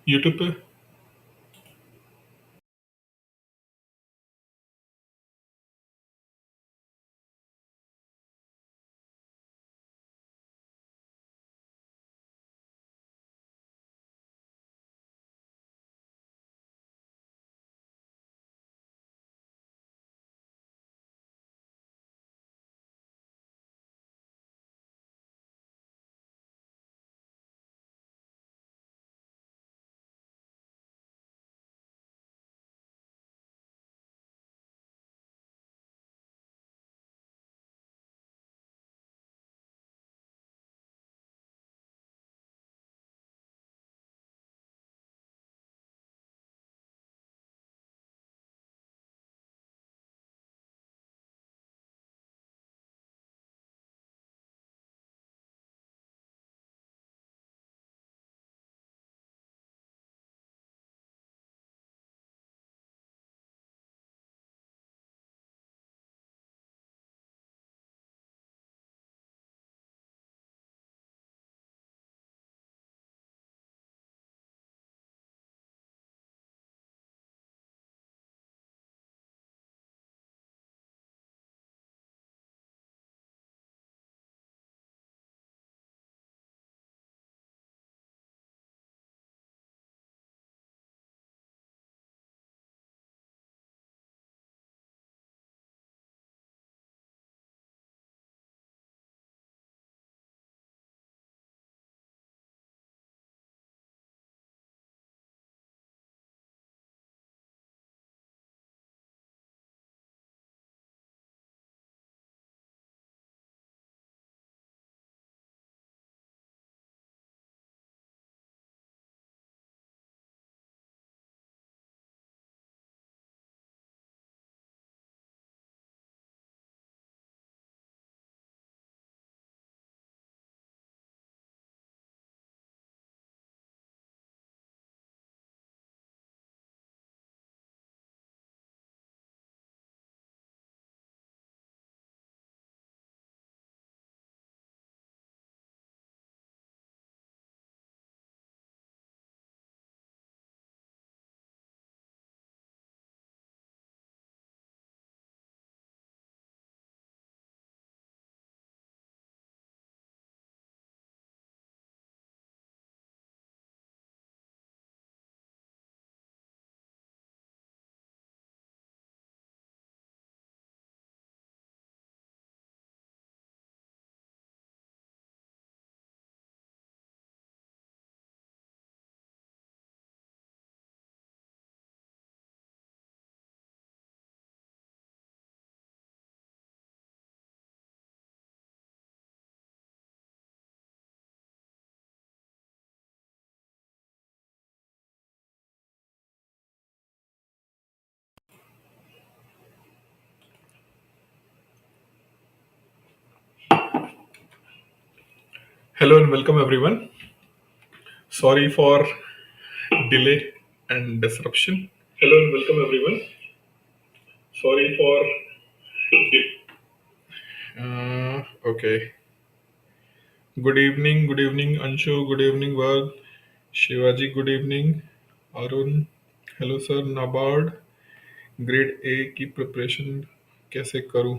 YouTube पे। Hello and welcome everyone. Sorry for delay and disruption. Hello and welcome everyone. Sorry for okay. Good evening Anshu, good evening Varg, Shivaji, good evening Arun. Hello sir, NABARD grade A की preparation कैसे करूं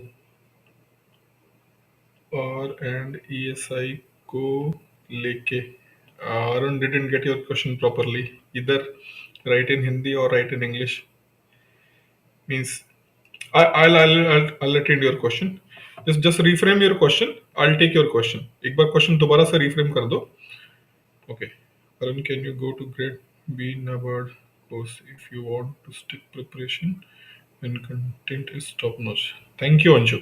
और and ESI को लेके Arun didn't get your question properly. Either write in Hindi or write in English. Means I'll attend your question. Just reframe your question. I'll take your question. एक बार question दोबारा से reframe कर दो. Okay. Arun, can you go to grade B NABARD course if you want to stick preparation and content is top notch. Thank you, Anshu.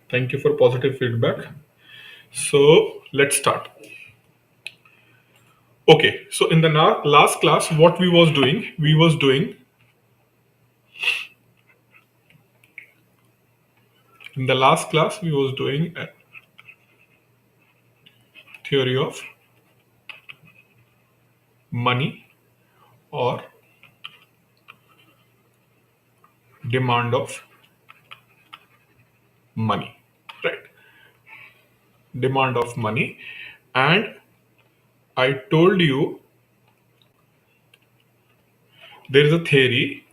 Thank you for positive feedback. So let's start. Okay. So in the last class, what we was doing, in the last class we was doing a theory of money or demand of money, right? Demand of money. And I told you there is a theory,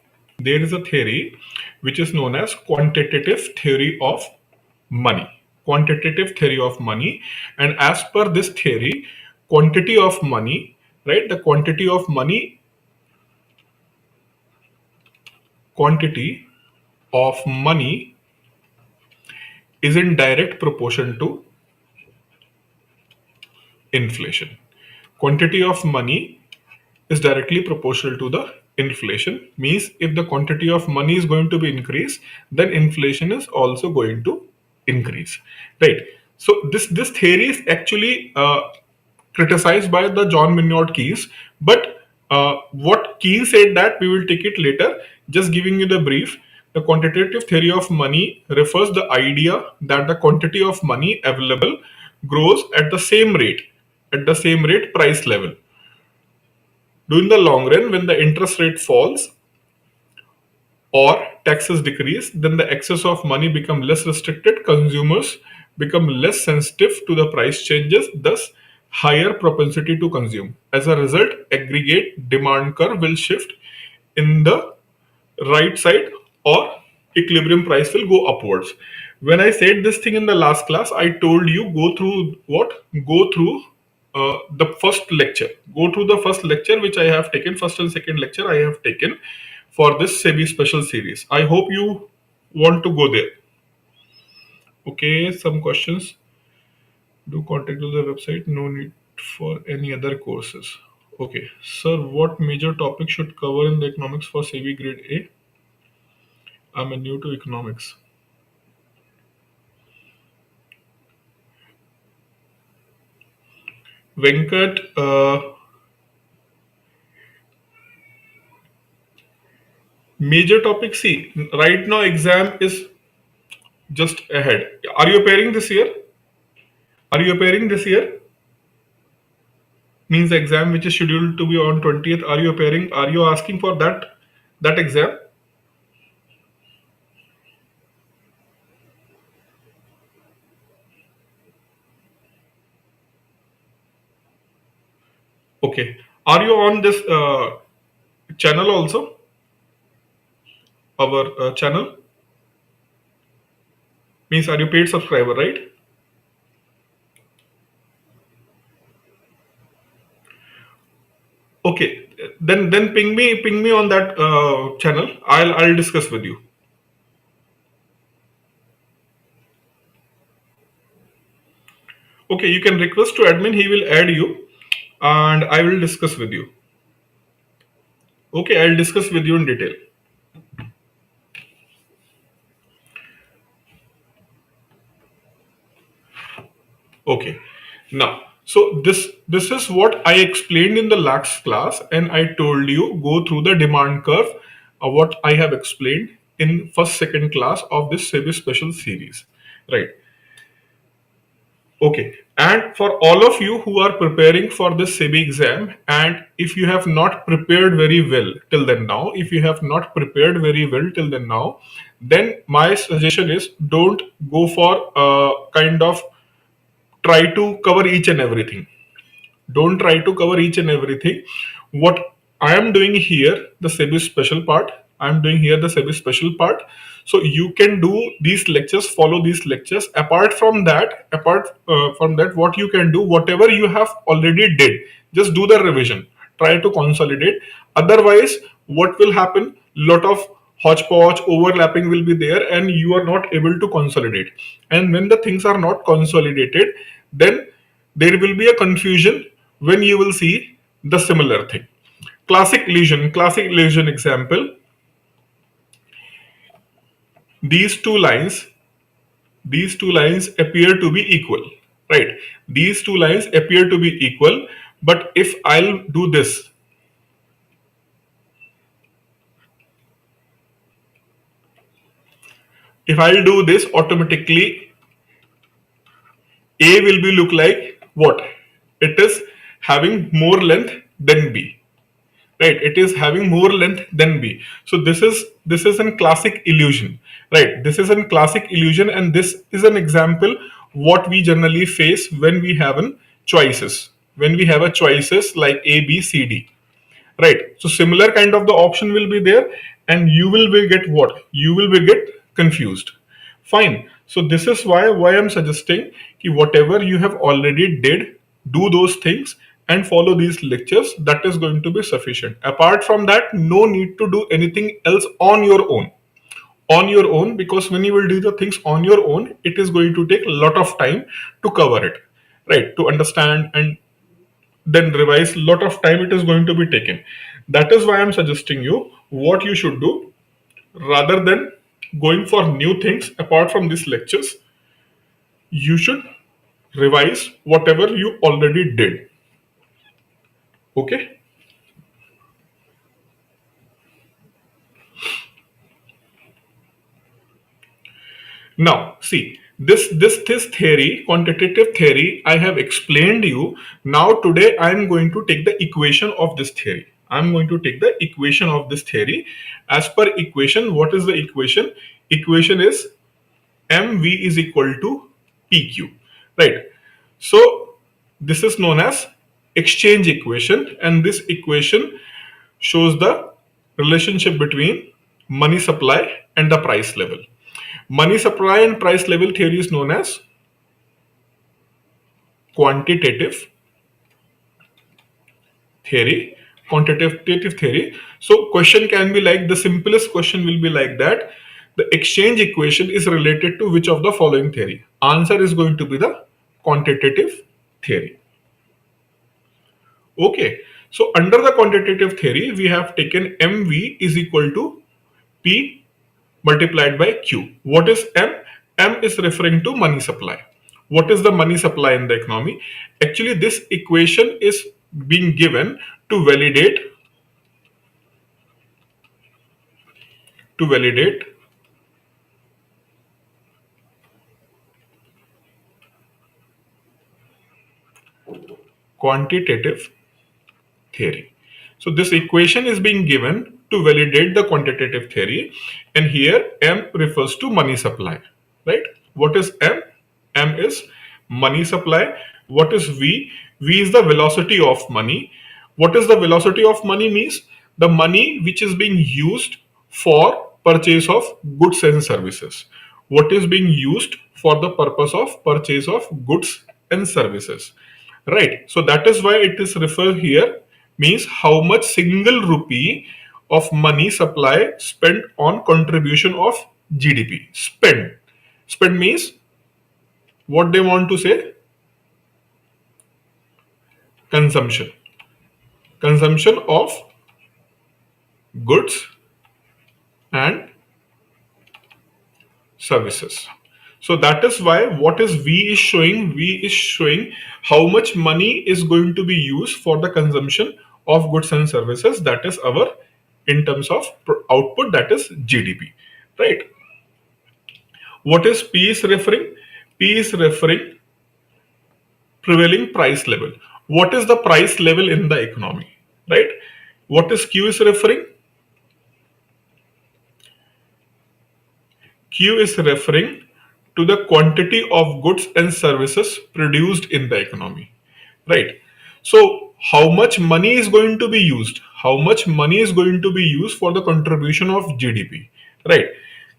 which is known as quantitative theory of money. Quantitative theory of money, and as per this theory, quantity of money, right? The quantity of money is in direct proportion to inflation. Quantity of money is directly proportional to the inflation. Means if the quantity of money is going to be increased, then inflation is also going to increase, right? So this theory is actually criticized by the John Maynard Keynes, but what Keynes said, that we will take it later. Just giving you the brief. The quantitative theory of money refers the idea that the quantity of money available grows at the same rate, price level. During the long run, when the interest rate falls or taxes decrease, then the excess of money become less restricted. Consumers become less sensitive to the price changes, thus higher propensity to consume. As a result, aggregate demand curve will shift in the right side, or equilibrium price will go upwards. When I said this thing in the last class, I told you go through what? Go through the first lecture. Go through the first lecture which I have taken, first and second lecture I have taken for this SEBI special series. I hope you want to go there. Okay, some questions. Do contact to the website. No need for any other courses. Okay, sir, what major topic should cover in the economics for SEBI grade A? I'm new to economics. Venkat, major topic. See, right now exam is just ahead. Are you appearing this year? Are you appearing this year? Means exam which is scheduled to be on 20th. Are you appearing? Are you asking for that exam? Okay. Are you on this channel also? Our channel? Means are you paid subscriber, right? Okay. Then ping me on that channel. I'll discuss with you. Okay, you can request to admin. He will add you, and I will discuss with you. Okay, I'll discuss with you in detail. Okay. Now, so this is what I explained in the last class, and I told you go through the demand curve, what I have explained in first second class of this SEBI special series, right? Okay. And for all of you who are preparing for this SEBI exam, and if you have not prepared very well till then now, then my suggestion is don't go for kind of try to cover each and everything. Don't try to cover each and everything. What I am doing here, the SEBI special part, so you can do these lectures, follow these lectures. Apart from that, what you can do, whatever you have already did, just do the revision, try to consolidate. Otherwise, what will happen, lot of hodgepodge overlapping will be there, and you are not able to consolidate. And when the things are not consolidated, then there will be a confusion when you will see the similar thing. Classic illusion example. These two lines appear to be equal, right? These two lines appear to be equal, but if I'll do this, automatically A will be look like what? It is having more length than B, right? It is having more length than B. So this is a classic illusion, right? This is a classic illusion, and this is an example what we generally face when we have choices, like A, B, C, D. right? So similar kind of the option will be there, and you will be get what? You will be get confused. Fine. So this is why I'm suggesting कि whatever you have already did, do those things and follow these lectures. That is going to be sufficient. Apart from that, no need to do anything else on your own. On your own, because when you will do the things on your own, it is going to take a lot of time to cover it, right? To understand and then revise, lot of time it is going to be taken. That is why I'm suggesting you what you should do, rather than going for new things apart from these lectures. You should revise whatever you already did. Okay. Now, see, this theory, quantitative theory, I have explained you. Now today I am going to take the equation of this theory. I am going to take the equation of this theory. As per equation, what is the equation? Equation is MV is equal to PQ, right? So this is known as exchange equation, and this equation shows the relationship between money supply and the price level. Money supply and price level theory is known as quantitative theory. Quantitative theory. So question can be like, the simplest question will be like that: the exchange equation is related to which of the following theory? Answer is going to be the quantitative theory. Okay. So under the quantitative theory, we have taken MV is equal to P multiplied by Q. What is M? M is referring to money supply. What is the money supply in the economy? Actually, this equation is being given to validate quantitative theory. So this equation is being given to validate the quantitative theory, and here M refers to money supply, right? What is M? M is money supply. What is V? V is the velocity of money. What is the velocity of money means? The money which is being used for purchase of goods and services. What is being used for the purpose of purchase of goods and services, right? So that is why it is referred here, means how much single rupee of money supply spent on contribution of GDP. Spend means what they want to say: consumption. Consumption of goods and services. So that is why what is V is showing? V is showing how much money is going to be used for the consumption of goods and services. That is our, in terms of output, that is GDP, right? What is P is referring? P is referring prevailing price level. What is the price level in the economy, right? What is Q is referring? Q is referring to the quantity of goods and services produced in the economy, right? So how much money is going to be used? How much money is going to be used for the contribution of GDP, right?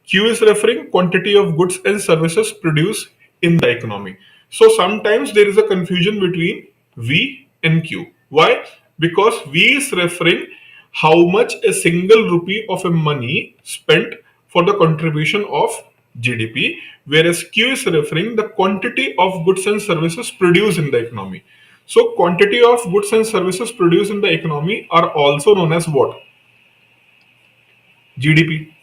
Q is referring quantity of goods and services produced in the economy. So sometimes there is a confusion between V and Q. Why? Because V is referring how much a single rupee of a money spent for the contribution of GDP, whereas Q is referring the quantity of goods and services produced in the economy. So quantity of goods and services produced in the economy are also known as what? GDP.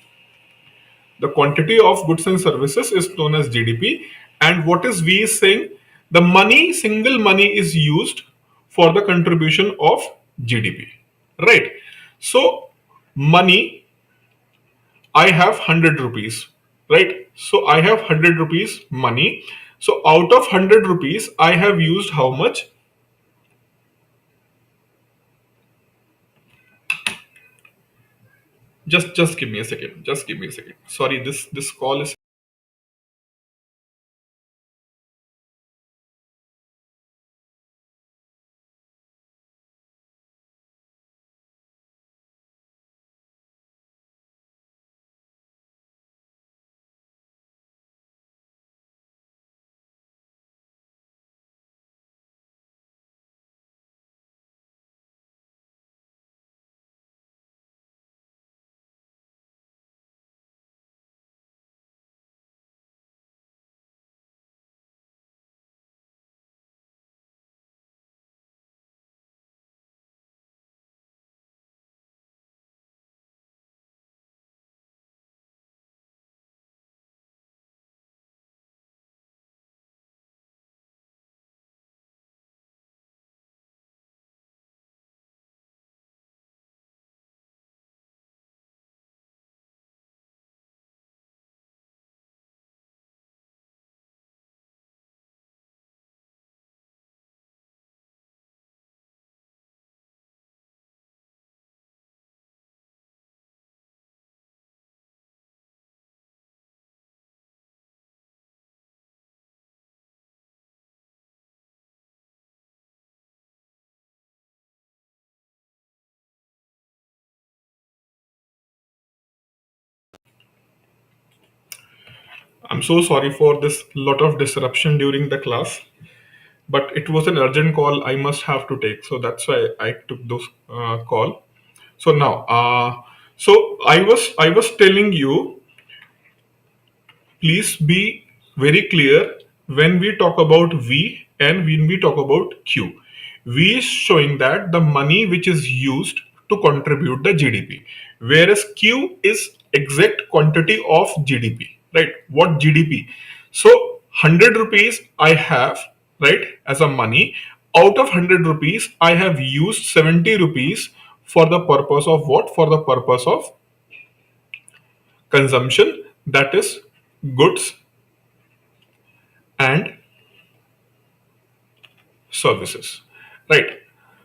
The quantity of goods and services is known as GDP. And what is V is saying? The money, single money is used for the contribution of GDP. Right. So money, I have 100 rupees. Right. So I have 100 rupees money. So out of 100 rupees, I have used how much? Just give me a second. Just give me a second. Sorry, this call is I'm so sorry for this lot of disruption during the class, but it was an urgent call I must have to take. So that's why I took those call. So now, so I was telling you, please be very clear when we talk about V and when we talk about Q. V is showing that the money which is used to contribute the GDP, whereas Q is exact quantity of GDP, right? What GDP? So 100 rupees I have, right, as a money. Out of 100 rupees, I have used 70 rupees for the purpose of what? For the purpose of consumption, that is goods and services, right?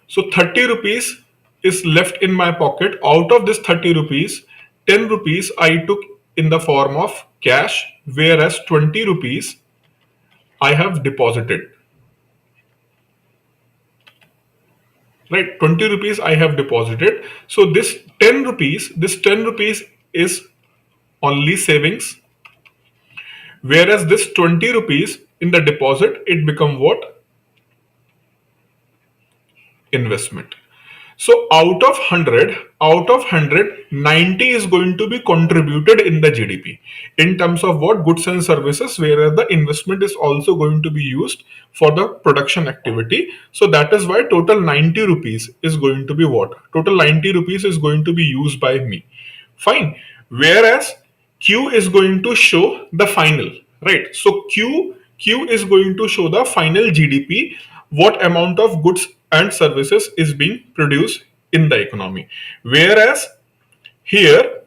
So 30 rupees is left in my pocket. Out of this 30 rupees, 10 rupees I took in the form of cash, whereas 20 rupees I have deposited, right? 20 rupees I have deposited. So this 10 rupees is only savings, whereas this 20 rupees in the deposit, it become what? Investment. So out of 100, 90 is going to be contributed in the GDP in terms of what? Goods and services, where the investment is also going to be used for the production activity. So that is why total 90 rupees is going to be what? Total 90 rupees is going to be used by me. Fine. Whereas Q is going to show the final, right? So Q is going to show the final GDP, what amount of goods and services is being produced in the economy. Whereas here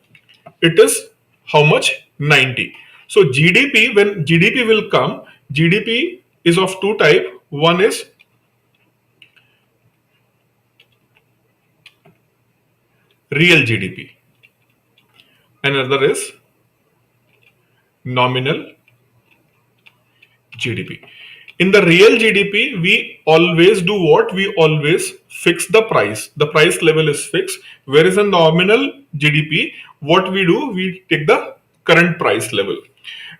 it is how much? 90. So GDP, when GDP will come, GDP is of two type. One is real GDP, another is nominal GDP. In the real GDP, we always do what? We always fix the price. The price level is fixed. Whereas in nominal GDP, what we do? We take the current price level.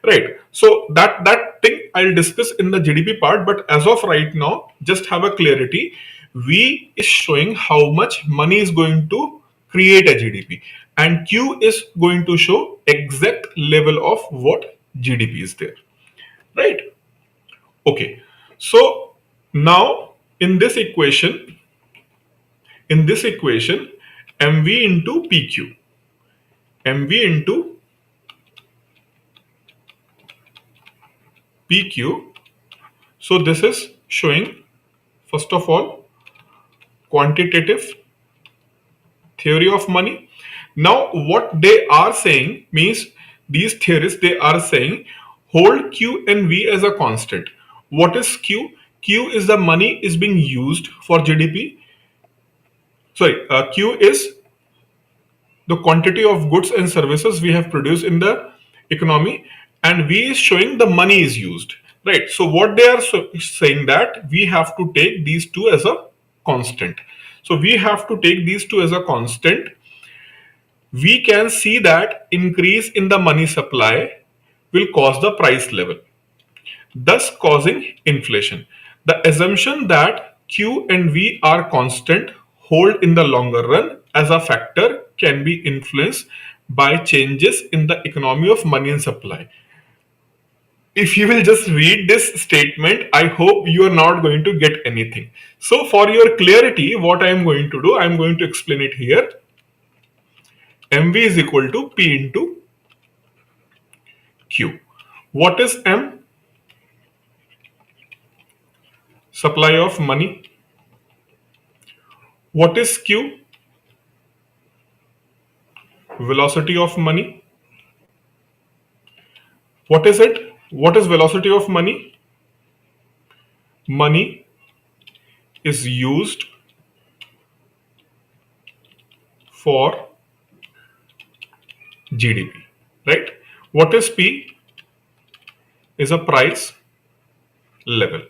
Right. So that thing I'll discuss in the GDP part, but as of right now, just have a clarity. V is showing how much money is going to create a GDP, and Q is going to show exact level of what GDP is there. Right. Okay, so now in this equation, MV into PQ, MV into PQ. So this is showing, first of all, quantitative theory of money. Now, what they are saying means, these theories, they are saying hold Q and V as a constant. What is Q? Q is the money is being used for GDP. Sorry, Q is the quantity of goods and services we have produced in the economy, and V is showing the money is used, right? So what they are saying that we have to take these two as a constant. So we have to take these two as a constant. We can see that increase in the money supply will cause the price level, thus causing inflation. The assumption that Q and V are constant hold in the longer run as a factor can be influenced by changes in the economy of money and supply. If you will just read this statement, I hope you are not going to get anything. So for your clarity, what I am going to do, I am going to explain it here. MV is equal to P into Q. What is M? Supply of money. What is Q? Velocity of money. What is it? What is velocity of money? Money is used for GDP, right? What is P? Is a price level.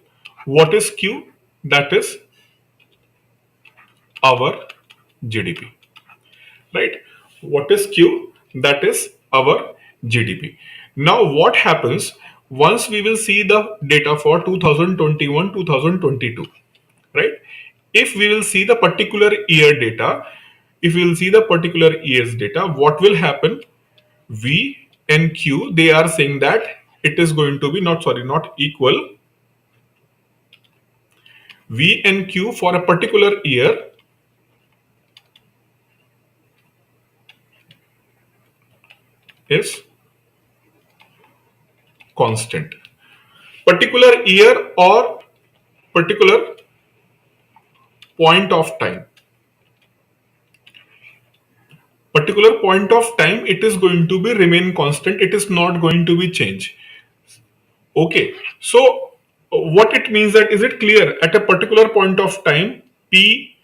What is Q? That is our GDP, right? What is Q? That is our GDP. Now what happens once we will see the data for 2021 2022, right? If we will see the particular year data, if we will see the particular year's data, what will happen? V and Q, they are saying that it is going to be not equal. V and Q for a particular year is constant. Particular year or particular point of time. Particular point of time, it is going to be remain constant. It is not going to be change. Okay. So what it means, that is it clear? At a particular point of time, P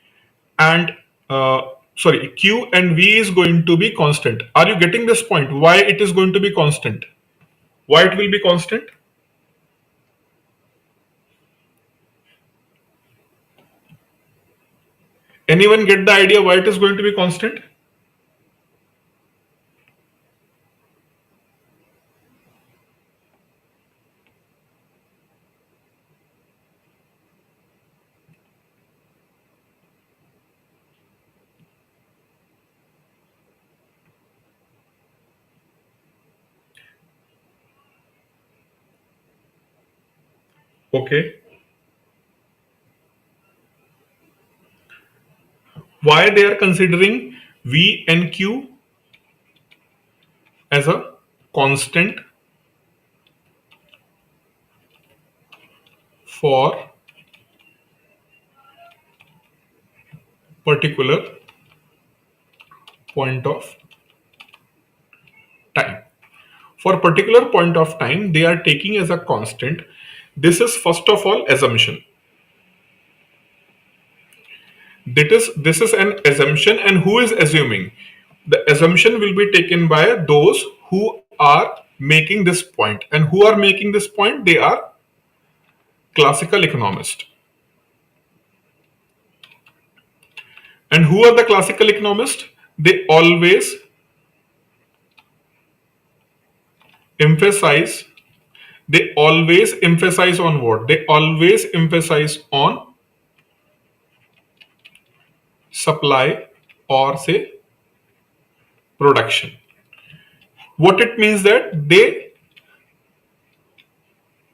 and Q and V is going to be constant. Are you getting this point? Why it is going to be constant? Why it will be constant? Anyone get the idea why it is going to be constant? Okay. Why they are considering V and Q as a constant for particular point of time. For particular point of time, they are taking as a constant. This is first of all assumption. This is an assumption, and who is assuming? The assumption will be taken by those who are making this point. And who are making this point? They are classical economists. And who are the classical economists? They always emphasize on what? They always emphasize on supply or say production. What it means, that they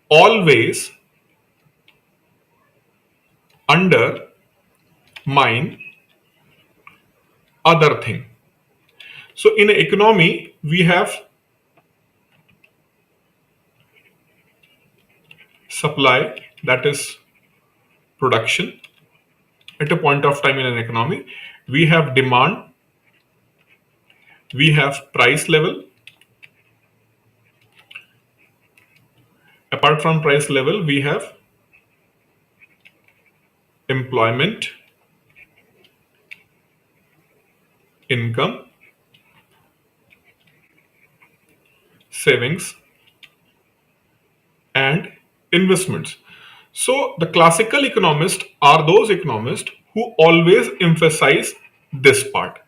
always undermine other thing. So in economy, we have supply, that is production at a point of time in an economy. We have demand, we have price level. Apart from price level, we have employment, income, savings, and investments. So the classical economists are those economists who always emphasize this part.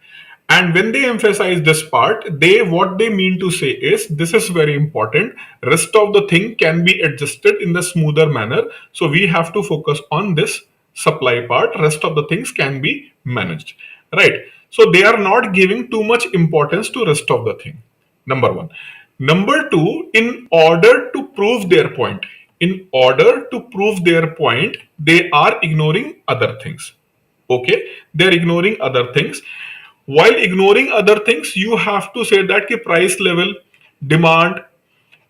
And when they emphasize this part, what they mean to say is, this is very important. Rest of the thing can be adjusted in the smoother manner. So we have to focus on this supply part. Rest of the things can be managed. Right. So they are not giving too much importance to rest of the thing. Number one. Number two, in order to prove their point, they are ignoring other things. Okay, they are ignoring other things. While ignoring other things, you have to say that the price level, demand,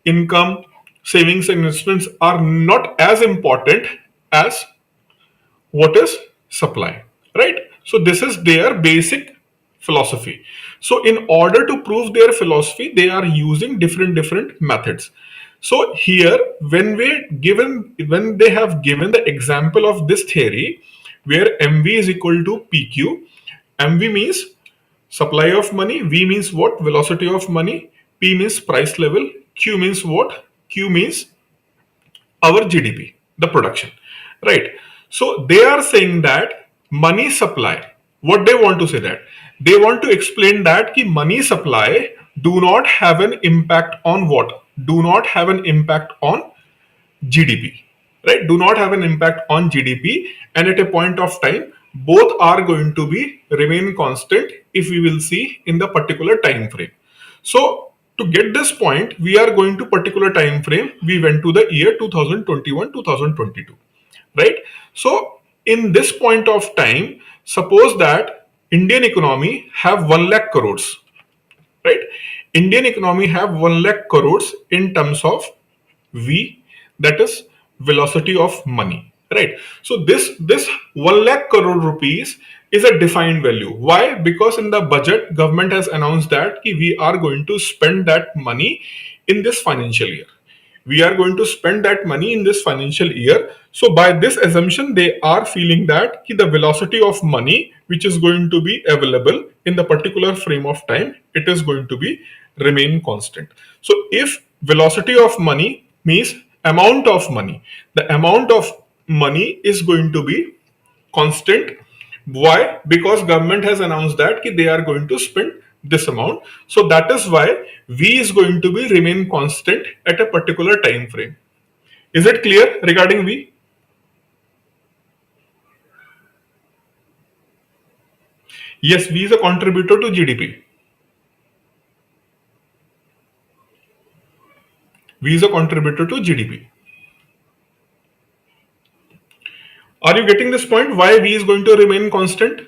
income, savings, and investments are not as important as what is supply, right? So this is their basic philosophy. So in order to prove their philosophy, they are using different methods. So here, when they have given the example of this theory, where MV is equal to PQ, MV means supply of money, V means what? Velocity of money, P means price level, Q means what? Q means our GDP, the production, right? So they are saying that money supply, what they want to say, that they want to explain that ki money supply do not have an impact on what? do not have an impact on GDP, right? Do not have an impact on GDP, and at a point of time, both are going to be remain constant if we will see in the particular time frame. So to get this point, we are going to particular time frame. We went to the year 2021, 2022, right? So in this point of time, suppose that Indian economy have 1 lakh crores, right? Indian economy have 1 lakh crores in terms of V, that is velocity of money, right? So this 1 lakh crore rupees is a defined value. Why? Because in the budget, government has announced that we are going to spend that money in this financial year. We are going to spend that money in this financial year. So by this assumption, they are feeling that the velocity of money which is going to be available in the particular frame of time, it is going to be remain constant. So if velocity of money means amount of money, the amount of money is going to be constant. Why? Because government has announced that they are going to spend this amount. So that is why V is going to be remain constant at a particular time frame. Is it clear regarding V? Yes, V is a contributor to GDP. V is a contributor to GDP. Are you getting this point? Why V is going to remain constant?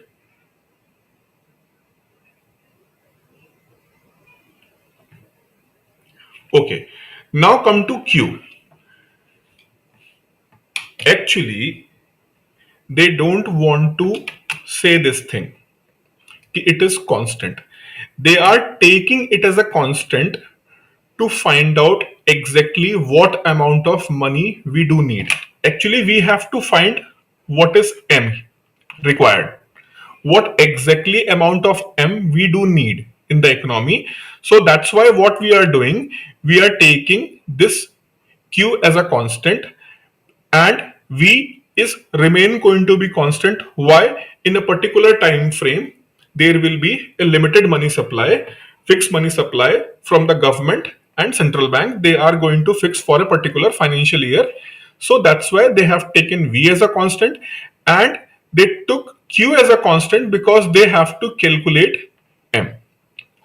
Okay. Now come to Q. Actually, they don't want to say this thing. It is constant. They are taking it as a constant to find out exactly what amount of money we do need. Actually, we have to find what is M required, what exactly amount of M we do need in the economy. So that's why what we are doing, we are taking this Q as a constant, and V is remain going to be constant. Why? In a particular time frame, there will be a limited money supply, fixed money supply from the government and central bank. They are going to fix for a particular financial year. So that's why they have taken V as a constant, and they took Q as a constant because they have to calculate M,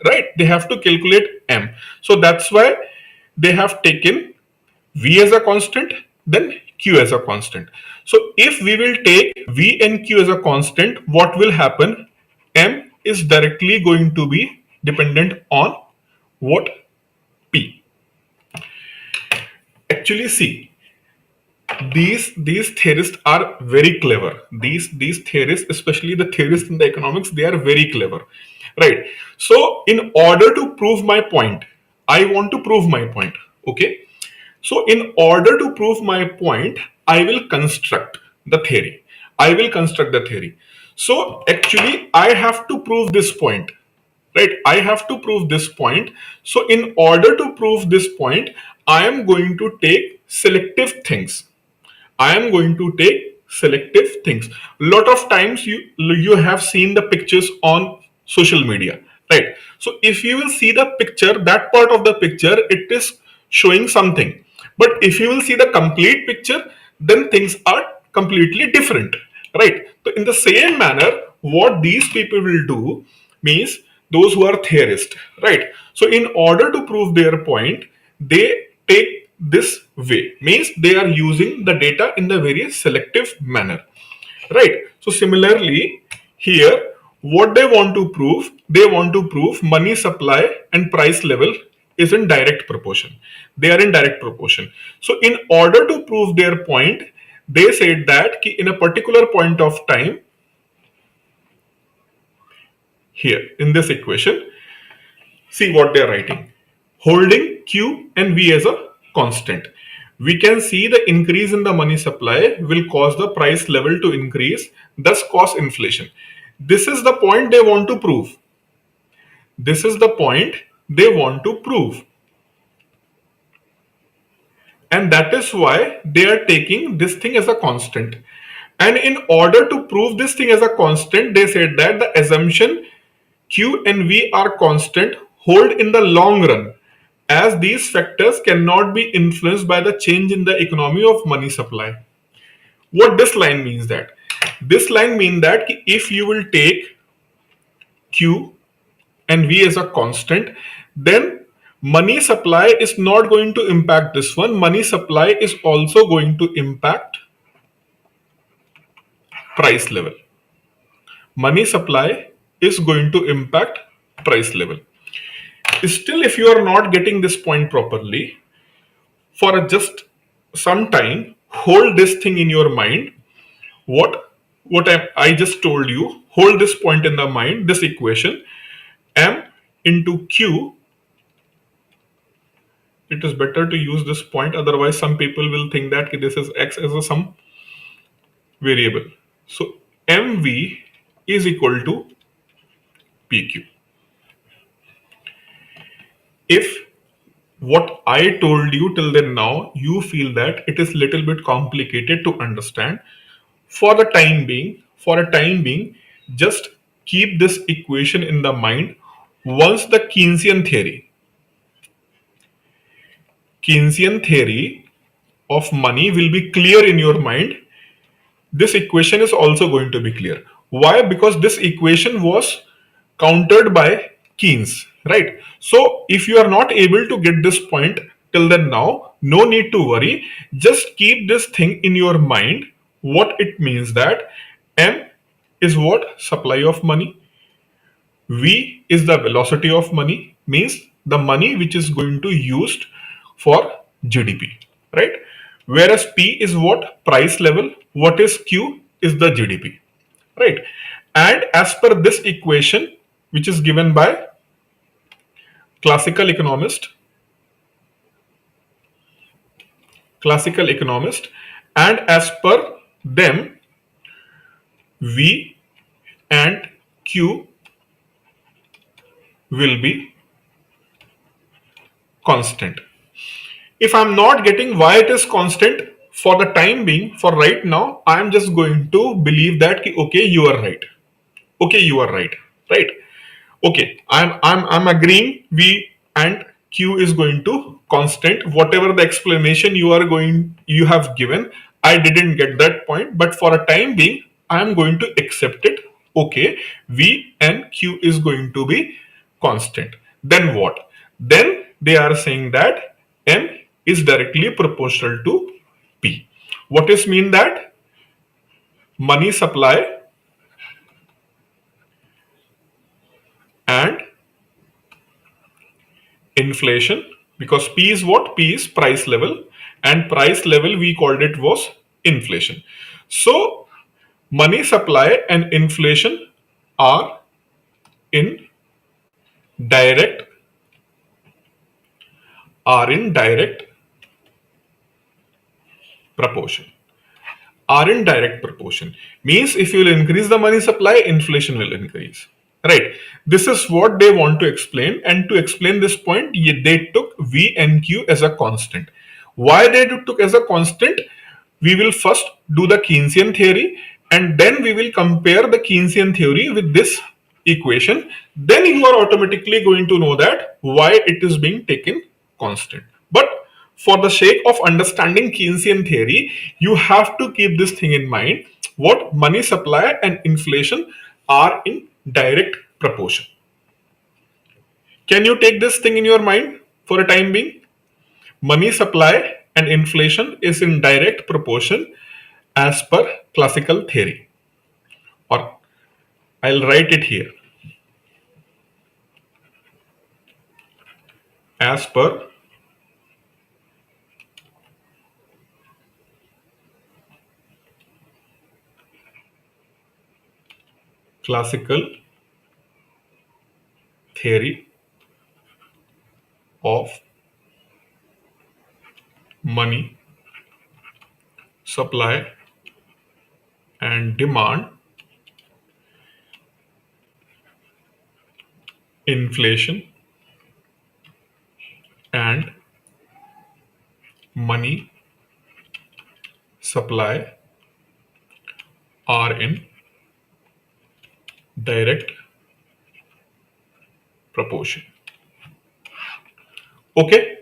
right? They have to calculate M. So that's why they have taken V as a constant, then Q as a constant. So if we will take V and Q as a constant, what will happen? M is directly going to be dependent on what? P. Actually, see, these theorists are very clever. These theorists, especially the theorists in the economics, they are very clever, right? So in order to prove my point, I want to prove my point. Okay. So in order to prove my point, I will construct the theory. I will construct the theory. So actually, I have to prove this point, right? I have to prove this point. So in order to prove this point, I am going to take selective things. I am going to take selective things. Lot of times you have seen the pictures on social media, right? So if you will see the picture, that part of the picture, it is showing something. But if you will see the complete picture, then things are completely different, right? So in the same manner, what these people will do means those who are theorists, right? So in order to prove their point, they take this way, means they are using the data in the very selective manner, right? So similarly here, what they want to prove, they want to prove money supply and price level is in direct proportion. They are in direct proportion. So in order to prove their point, they said that in a particular point of time, here in this equation, see what they are writing. Holding Q and V as a constant, we can see the increase in the money supply will cause the price level to increase, thus cause inflation. This is the point they want to prove. This is the point they want to prove. And that is why they are taking this thing as a constant. And in order to prove this thing as a constant, they said that the assumption Q and V are constant hold in the long run as these factors cannot be influenced by the change in the economy of money supply. What this line means that? This line means that if you will take Q and V as a constant, then money supply is not going to impact this one. Money supply is also going to impact price level. Money supply is going to impact price level. Still, if you are not getting this point properly, for just some time, hold this thing in your mind. What I just told you, hold this point in the mind, this equation, M into Q. It is better to use this point, otherwise some people will think that this is X as a some variable. So MV is equal to PQ. If what I told you till then now, you feel that it is little bit complicated to understand, for a time being, just keep this equation in the mind. Once the Keynesian theory of money will be clear in your mind, this equation is also going to be clear. Why? Because this equation was countered by Keynes, right? So if you are not able to get this point till then now, no need to worry. Just keep this thing in your mind. What it means that M is what? Supply of money. V is the velocity of money, means the money which is going to used for GDP, right? Whereas P is what? Price level. What is Q? Is the GDP, right? And as per this equation, which is given by classical economist, and as per them, V and Q will be constant. If I'm not getting why it is constant, for the time being, for right now, I'm just going to believe that okay, you are right. Okay, you are right. Right? Okay, I'm agreeing V and Q is going to constant. Whatever the explanation you have given, I didn't get that point, but for a time being, I am going to accept it. Okay, V and Q is going to be constant. Then what? Then they are saying that M is directly proportional to P. What is mean that? Money supply and inflation, because P is what? P is price level, and price level we called it was inflation. So money supply and inflation are in direct direct proportion. Are in direct proportion means if you will increase the money supply, inflation will increase, right? This is what they want to explain, and to explain this point they took V and Q as a constant. Why they took as a constant? We will first do the Keynesian theory, and then we will compare the Keynesian theory with this equation. Then you are automatically going to know that why it is being taken constant. But for the sake of understanding Keynesian theory, you have to keep this thing in mind. What? Money supply and inflation are in direct proportion. Can you take this thing in your mind for a time being? Money supply and inflation is in direct proportion as per classical theory. Or I'll write it here. As per classical theory of money supply and demand, inflation and money supply are in direct proportion. Okay,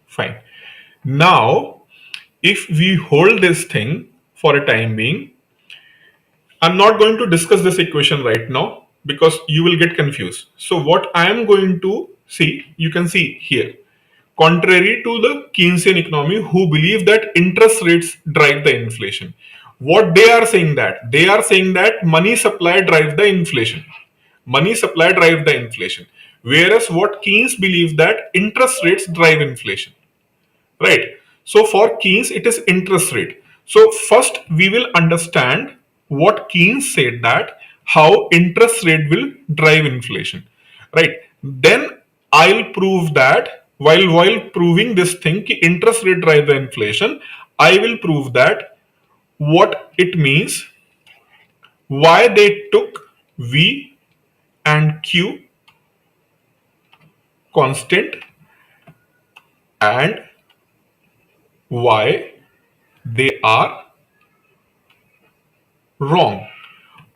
fine. Now, if we hold this thing for a time being, I'm not going to discuss this equation right now because you will get confused. So what I am going to see, you can see here, contrary to the Keynesian economy who believe that interest rates drive the inflation. What they are saying that? They are saying that money supply drives the inflation. Money supply drives the inflation. Whereas what Keynes believe that interest rates drive inflation. Right. So for Keynes, it is interest rate. So first we will understand what Keynes said that how interest rate will drive inflation. Right. Then I'll prove that while proving this thing, ki interest rate drive the inflation, I will prove that what it means, why they took V and Q constant, and why they are wrong,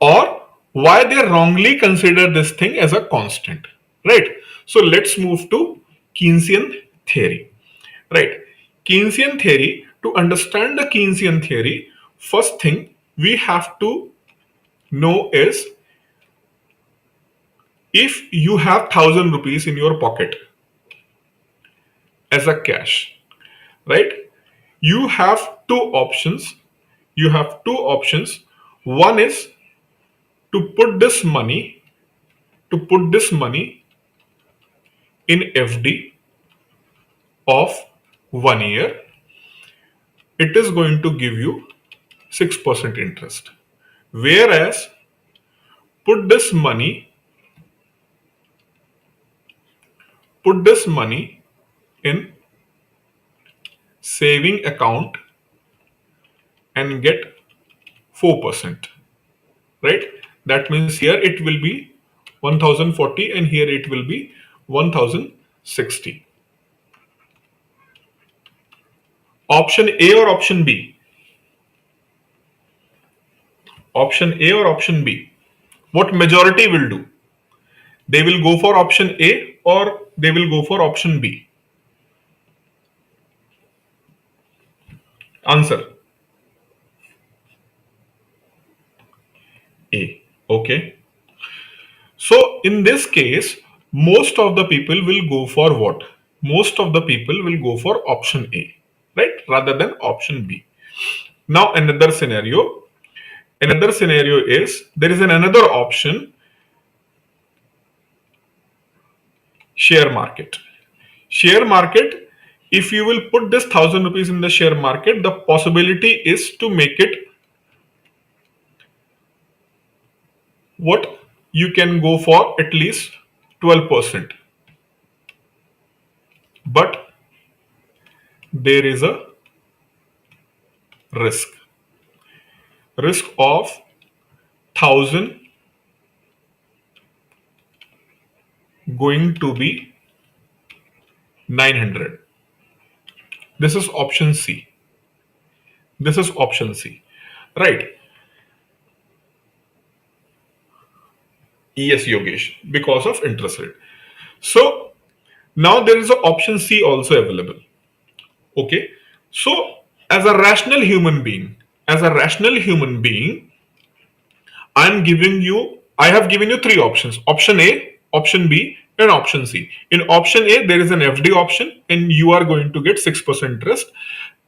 or why they wrongly consider this thing as a constant, right? So let's move to Keynesian theory, right? Keynesian theory, to understand the Keynesian theory, first thing we have to know is, if you have 1,000 rupees in your pocket as a cash, right? You have two options. You have two options. One is to put this money, to put this money in FD of 1 year. It is going to give you 6% interest. Whereas put this money, put this money in saving account and get 4%, right? That means here it will be 1040 and here it will be 1060. Option A or option B? Option A or option B? What majority will do? They will go for option A or they will go for option B? Answer. A. Okay. So in this case, most of the people will go for what? Most of the people will go for option A, right? Rather than option B. Now another scenario is, there is another option, share market. Share market, if you will put this 1,000 rupees in the share market, the possibility is to make it what, you can go for at least 12%. But there is a risk. Risk of 1,000 going to be 900. This is option C. This is option C. Right. Yes, Yogesh, because of interest rate. So now there is an option C also available. Okay. So as a rational human being, as a rational human being, I have given you three options: option A, option B, and option C. In option A, there is an FD option, and you are going to get 6% interest,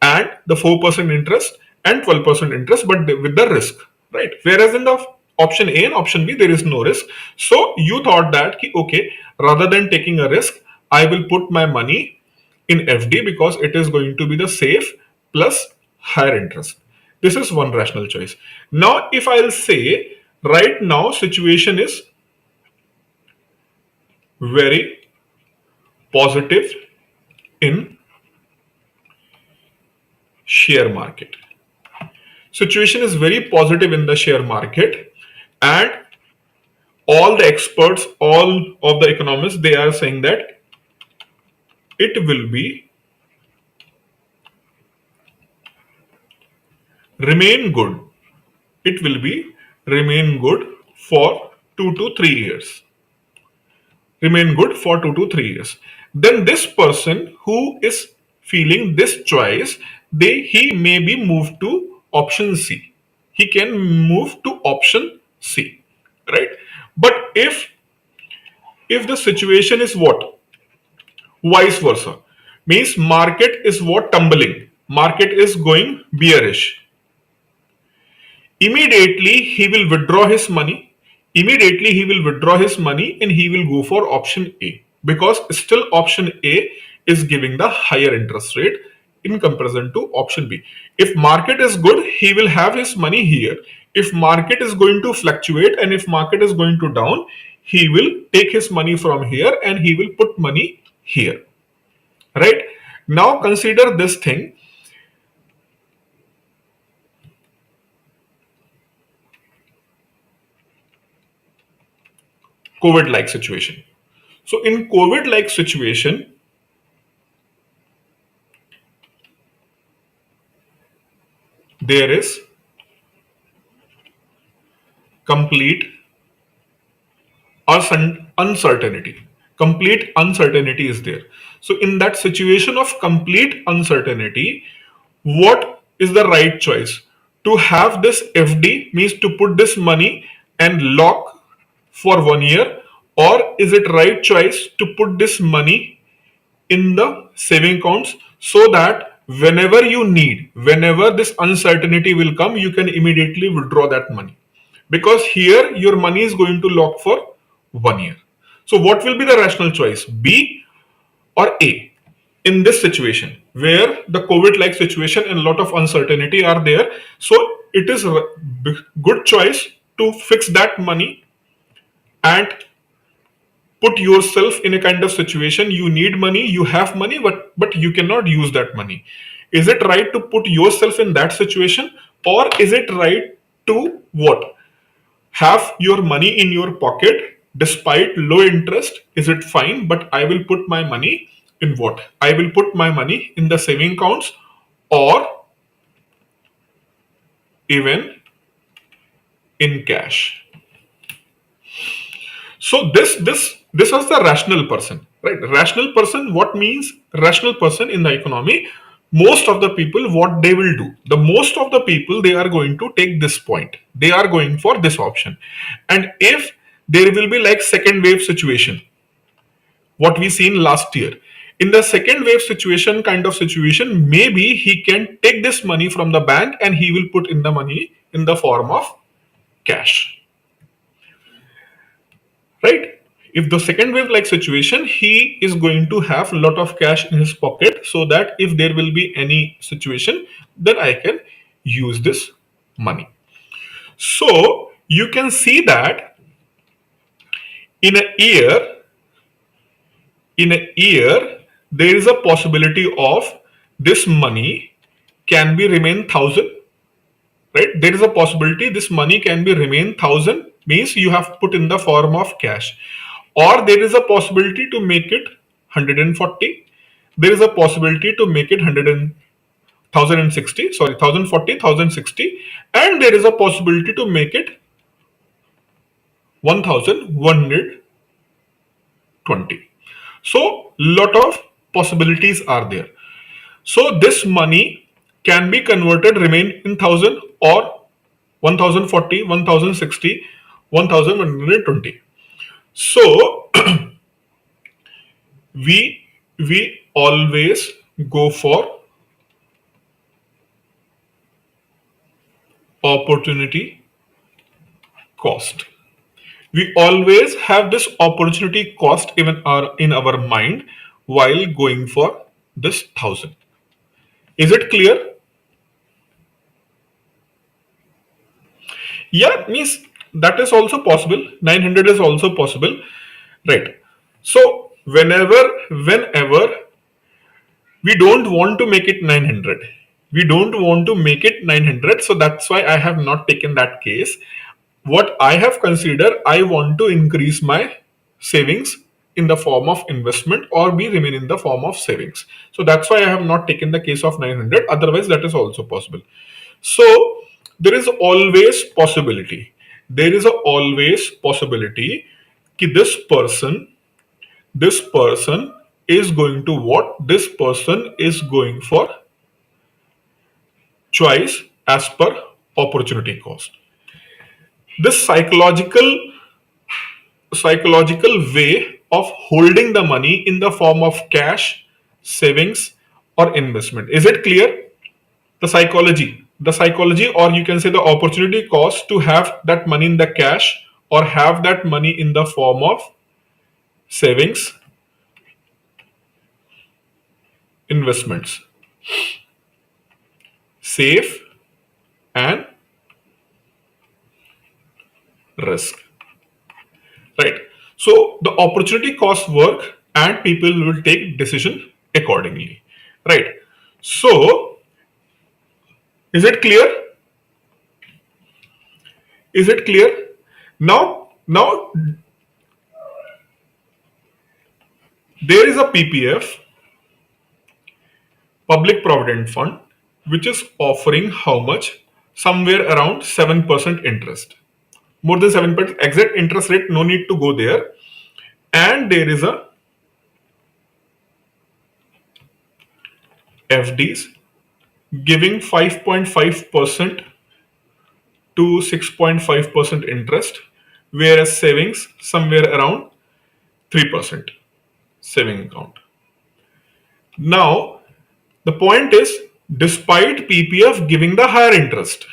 and the 4% interest, and 12% interest, but with the risk, right? Whereas in the option A and option B, there is no risk. So you thought that, okay, rather than taking a risk, I will put my money in FD because it is going to be the safe plus higher interest. This is one rational choice. Now, if I'll say right now situation is very positive in share market. Situation is very positive in the share market, and all the experts, all of the economists, they are saying that it will be remain good. It will be remain good for 2 to 3 years. remain good for 2 to 3 years. Then this person who is feeling this choice, he may be moved to option C. He can move to option C, right? But if the situation is what, vice versa, means market is what, tumbling, market is going bearish, immediately he will withdraw his money, and he will go for option A, because still option A is giving the higher interest rate in comparison to option B. If market is good, he will have his money here. If market is going to fluctuate and if market is going to down, he will take his money from here and he will put money here, right? Now consider this thing. COVID like situation. So in COVID like situation, there is complete uncertainty. Complete uncertainty is there. So in that situation of complete uncertainty, what is the right choice? To have this FD, means to put this money and lock for 1 year, or is it right choice to put this money in the saving accounts, so that whenever you need, whenever this uncertainty will come, you can immediately withdraw that money, because here your money is going to lock for 1 year. So what will be the rational choice, B or A, in this situation where the COVID like situation and a lot of uncertainty are there? So it is a good choice to fix that money and put yourself in a kind of situation, you need money, you have money, but you cannot use that money. Is it right to put yourself in that situation, or is it right to what, have your money in your pocket despite low interest? Is it fine, but I will put my money in what, I will put my money in the saving accounts, or even in cash? So this was the rational person, right? Rational person, what means rational person in the economy? Most of the people, what they will do, the most of the people, they are going to take this point, they are going for this option. And if there will be like second wave situation, what we seen last year, in the second wave situation kind of situation, maybe he can take this money from the bank and he will put in the money in the form of cash, right? If the second wave like situation, he is going to have a lot of cash in his pocket, so that if there will be any situation, then I can use this money. So you can see that in a year, there is a possibility of this money can be remain 1,000, right? There is a possibility this money can be remain 1,000, means you have put in the form of cash, or there is a possibility to make it 140, there is a possibility to make it 100 and 1060, sorry, 1040, 1060, and there is a possibility to make it 1120. So lot of possibilities are there. So this money can be converted, remain in 1,000 or 1040, 1060, 1120. So we always go for opportunity cost. We always have this opportunity cost even in our mind while going for this 1,000. Is it clear? Yeah, means that is also possible. 900 is also possible, right? So whenever we don't want to make it 900, we don't want to make it 900, so that's why I have not taken that case. What I have considered, I want to increase my savings in the form of investment, or be remain in the form of savings. So that's why I have not taken the case of 900. Otherwise, that is also possible. So there is always possibility. There is a always possibility that this person this person is going to what? This person is going for choice as per opportunity cost. This psychological way of holding the money in the form of cash, savings, or investment. Is it clear? The psychology, or you can say the opportunity cost to have that money in the cash or have that money in the form of savings, investments, safe, and risk. Right? So the opportunity cost work and people will take decision accordingly. Right? So is it clear? Is it clear? Now there is a PPF, Public Provident Fund, which is offering how much? Somewhere around 7% interest. More than 7%, exact interest rate, no need to go there. And there is a FDs giving 5.5% to 6.5% interest, whereas savings somewhere around 3% saving account. Now, the point is, despite PPF giving the higher interest,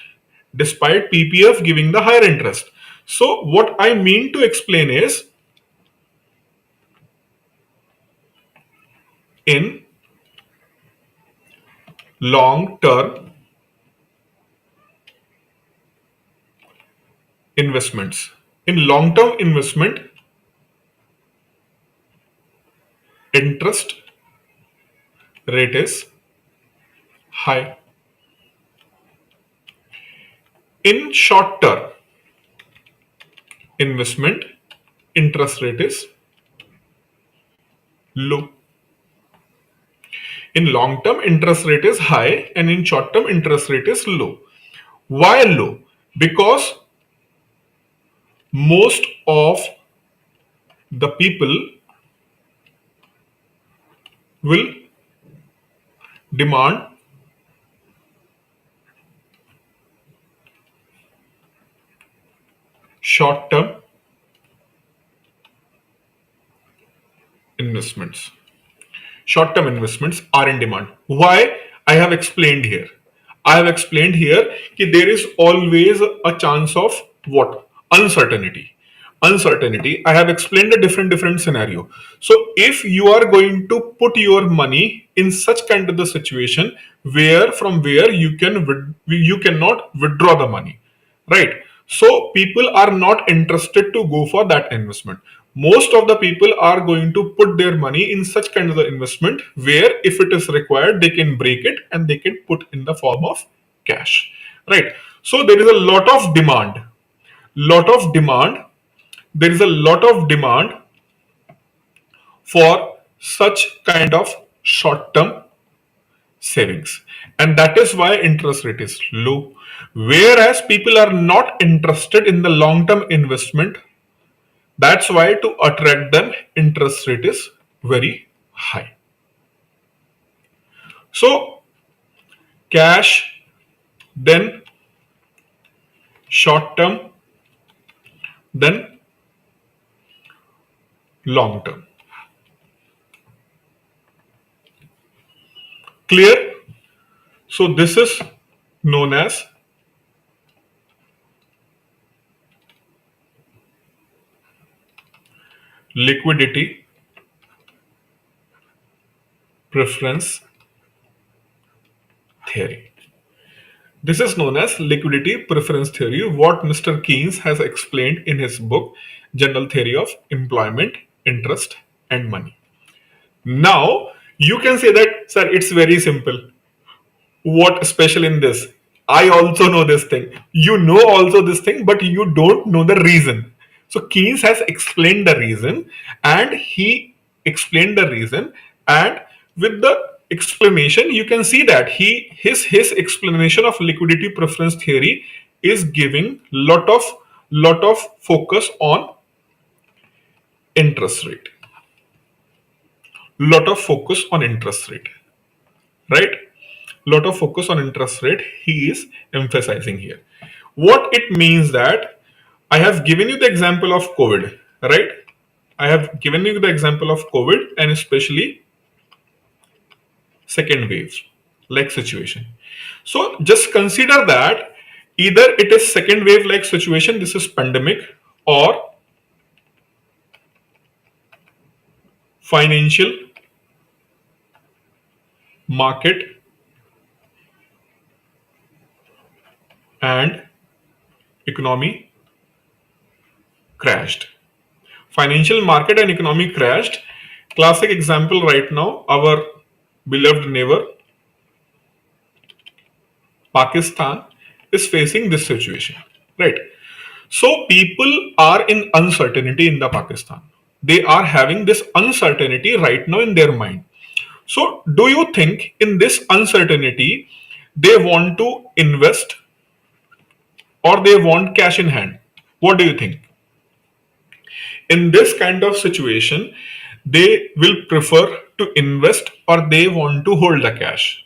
so what I mean to explain is, in long term investments, in long term investment, interest rate is high. In short term investment, interest rate is low. In long term interest rate is high and in short term interest rate is low. Why low? Because most of the people will demand short term investments. Short term investments are in demand. Why? I have explained here. That there is always a chance of what? Uncertainty. I have explained a different scenario. So if you are going to put your money in such kind of the situation from where you cannot withdraw the money, right? So people are not interested to go for that investment. Most of the people are going to put their money in such kind of the investment where if it is required they can break it and they can put in the form of cash, right? So there is a lot of demand there is a lot of demand for such kind of short term savings, and that is why interest rate is low, whereas people are not interested in the long term investment. That's why to attract them interest rate is very high. So cash, then short term, then long term. Clear? So this is known as liquidity preference theory. This is known as liquidity preference theory, what Mr. Keynes has explained in his book, General Theory of Employment, Interest and Money. Now, you can say that, sir, it's very simple. What special in this? I also know this thing. You know also this thing, but you don't know the reason. So Keynes has explained the reason, and and with the explanation, you can see that his explanation of liquidity preference theory is giving lot of focus on interest rate. lot of focus on interest rate, right? Lot of focus on interest rate he is emphasizing here. What it means that I have given you the example of COVID, right? I have given you the example of COVID and especially second wave like situation. So just consider that either it is second wave like situation, this is pandemic, or financial market and economy crashed. Financial market and economy crashed. Classic example right now, our beloved neighbor Pakistan is facing this situation, right? So people are in uncertainty in the Pakistan. They are having this uncertainty right now in their mind. So do you think in this uncertainty they want to invest or they want cash in hand? What do you think? In this kind of situation, they will prefer to invest or they want to hold the cash.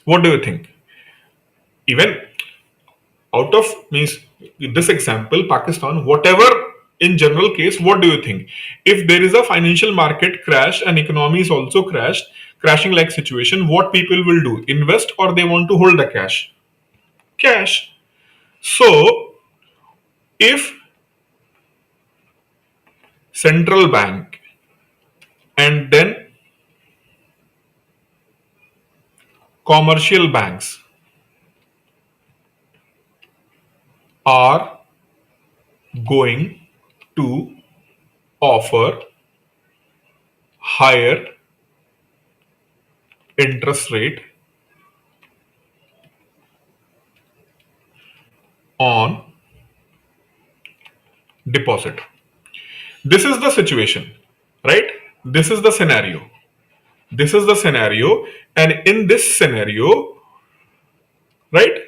What do you think? Even out of means this example, Pakistan, whatever in general case, what do you think? If there is a financial market crash and economy is also crashing like situation, what people will do? Invest or they want to hold the cash? Cash. So if central bank and then commercial banks are going to offer higher interest rate on deposit. This is the situation, right? This is the scenario. This is the scenario, and in this scenario, right,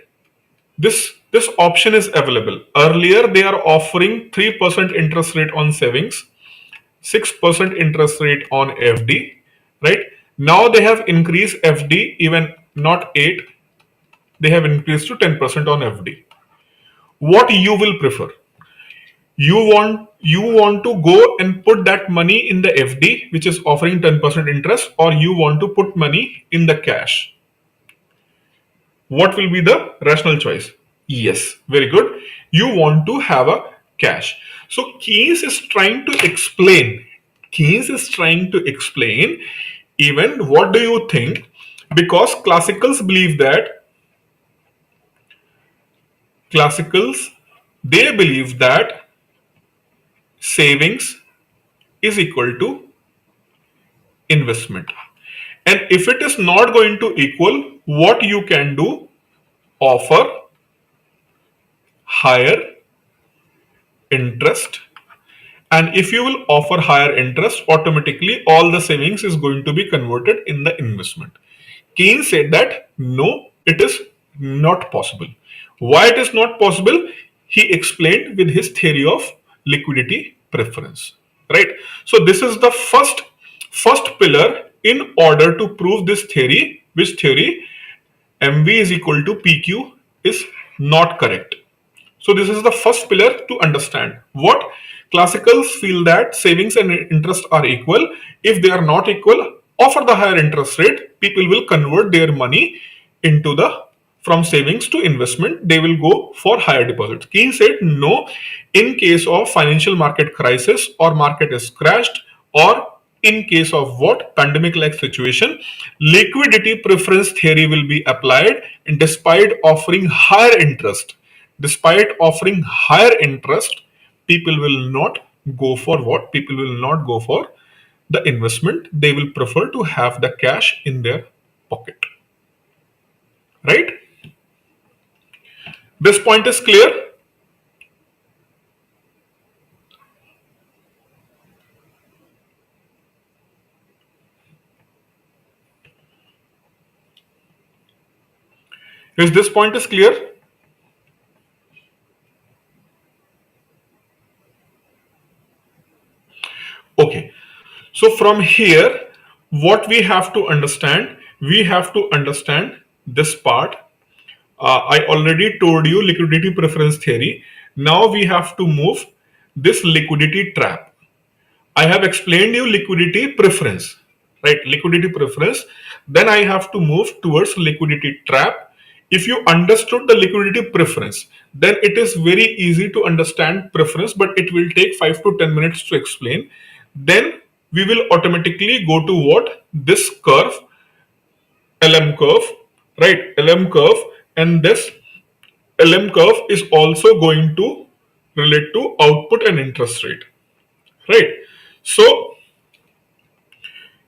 this option is available. Earlier they are offering 3% interest rate on savings, 6% interest rate on FD, right? Now they have increased FD, even not 8, they have increased to 10% on FD. What you will prefer? You want to go and put that money in the FD which is offering 10% interest, or you want to put money in the cash? What will be the rational choice? Yes, very good. You want to have a cash. So Keynes is trying to explain. Keynes is trying to explain even what do you think? Because classicals they believe that savings is equal to investment. And if it is not going to equal, what you can do? Offer higher interest, and if you will offer higher interest, automatically all the savings is going to be converted in the investment. Keynes said that no, it is not possible. Why it is not possible? He explained with his theory of liquidity preference, right? So this is the first pillar in order to prove this theory. Which theory? MV is equal to PQ is not correct. So this is the first pillar to understand. What classicals feel that savings and interest are equal. If they are not equal, offer the higher interest rate. People will convert their money into the from savings to investment. They will go for higher deposits. Keynes said no. In case of financial market crisis or market is crashed, or in case of what pandemic like situation, liquidity preference theory will be applied, and despite offering higher interest, people will not go for what? People will not go for the investment. They will prefer to have the cash in their pocket. Right? This point is clear? Is this point is clear? Okay. from here, what we have to understand, we have to understand this part. I already told you liquidity preference theory. Now we have to move this liquidity trap. I have explained you liquidity preference, right? Liquidity preference. Then I have to move towards liquidity trap. If you understood the liquidity preference, then it is very easy to understand preference, but it will take 5 to 10 minutes to explain. Then we will automatically go to what? This curve, LM curve, right? LM curve, and this LM curve is also going to relate to output and interest rate, right? So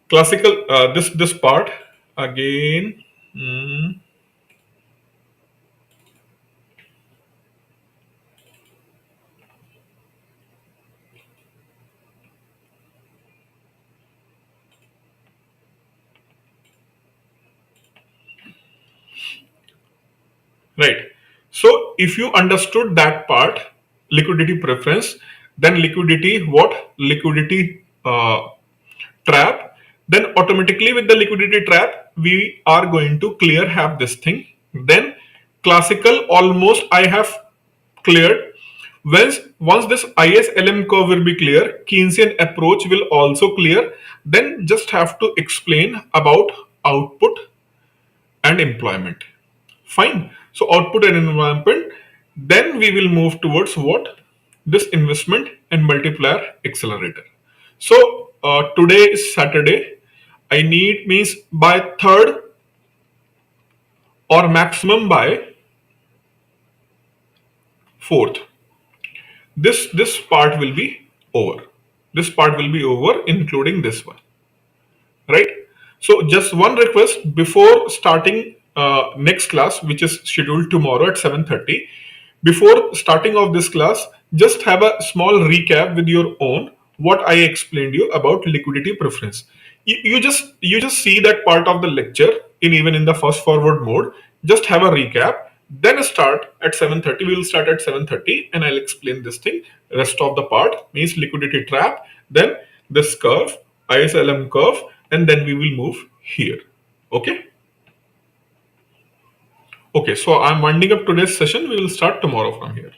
classical this part again. mm, right. So if you understood that part, liquidity preference, then liquidity what? Liquidity trap, then automatically with the liquidity trap we are going to clear have this thing. Then classical almost I have cleared. Once this ISLM curve will be clear, Keynesian approach will also clear. Then just have to explain about output and employment. Fine. So output and employment. Then we will move towards what? This investment and multiplier accelerator. So today is Saturday. I need means by third or maximum by fourth. This part will be over. This part will be over, including this one, right? So just one request before starting next class, which is scheduled tomorrow at 7:30. Before starting of this class, just have a small recap with your own what I explained you about liquidity preference. You just see that part of the lecture in even in the fast forward mode. Just have a recap. Then start at 7:30. We will start at 7:30, and I'll explain this thing. Rest of the part means liquidity trap. Then this curve, ISLM curve, and then we will move here. Okay. Okay. So I'm winding up today's session. We will start tomorrow from here.